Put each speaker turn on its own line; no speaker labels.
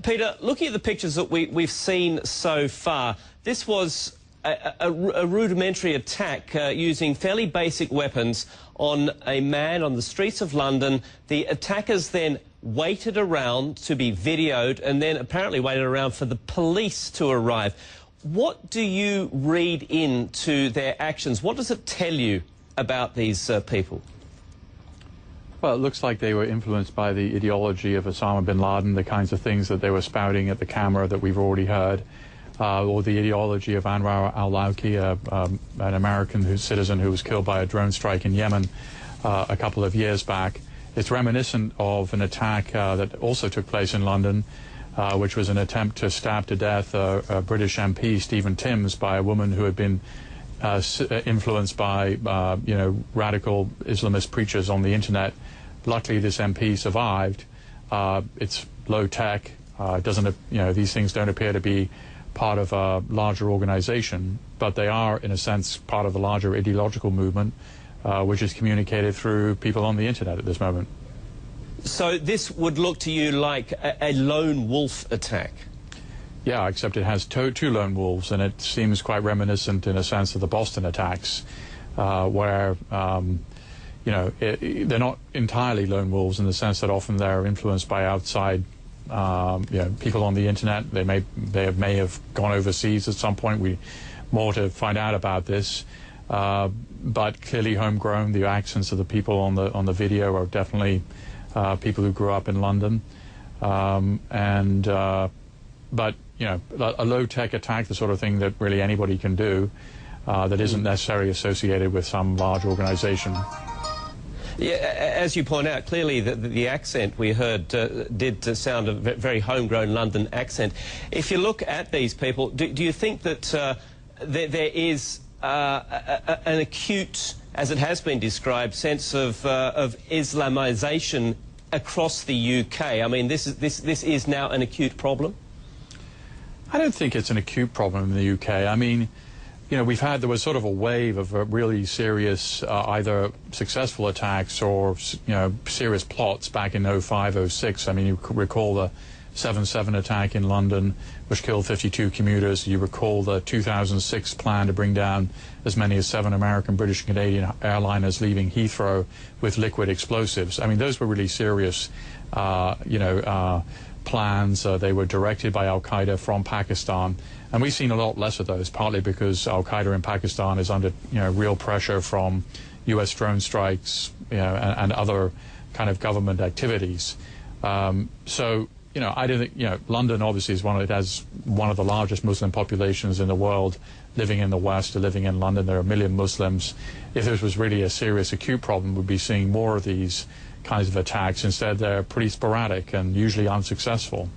Peter, looking at the pictures that we've seen so far, this was a rudimentary attack using fairly basic weapons on a man on the streets of London. The attackers then waited around to be videoed and then apparently waited around for the police to arrive. What do you read into their actions? What does it tell you about these people?
Well, it looks like they were influenced by the ideology of Osama bin Laden, the kinds of things that they were spouting at the camera that we've already heard, or the ideology of Anwar al-Awlaki, an American citizen who was killed by a drone strike in Yemen a couple of years back. It's reminiscent of an attack that also took place in London, which was an attempt to stab to death a British MP, Stephen Timms, by a woman who had been influenced by radical Islamist preachers on the internet. Luckily, this MP survived. It's low tech. It doesn't, these things don't appear to be part of a larger organization, but they are, in a sense, part of a larger ideological movement, which is communicated through people on the internet at this moment.
So this would look to you like a lone wolf attack?
Yeah, except it has two lone wolves, and it seems quite reminiscent, in a sense, of the Boston attacks, where, they're not entirely lone wolves in the sense that often they're influenced by outside, people on the internet. They may have gone overseas at some point. More to find out about this, but clearly homegrown. The accents of the people on the video are definitely people who grew up in London, but a low-tech attack, the sort of thing that really anybody can do, that isn't necessarily associated with some large organization.
Yeah, as you point out, clearly the accent we heard did sound a very homegrown London accent. If you look at these people, do you think that there is an acute, as it has been described, sense of Islamization across the UK? I mean, this is now an acute problem?
I don't think it's an acute problem in the UK. I mean, there was sort of a wave of really serious, either successful attacks or, serious plots back in 05, 06. I mean, you recall the 7/7 attack in London, which killed 52 commuters. You recall the 2006 plan to bring down as many as 7 American, British, and Canadian airliners leaving Heathrow with liquid explosives. I mean, those were really serious, plans. They were directed by al-Qaeda from Pakistan, and we've seen a lot less of those, partly because al-Qaeda in Pakistan is under real pressure from U.S. drone strikes, and other kind of government activities. I don't think, London obviously is it has one of the largest Muslim populations in the world living in the West or living in London. There are 1 million Muslims. If this was really a serious acute problem, we'd be seeing more of these kinds of attacks. Instead, they're pretty sporadic and usually unsuccessful.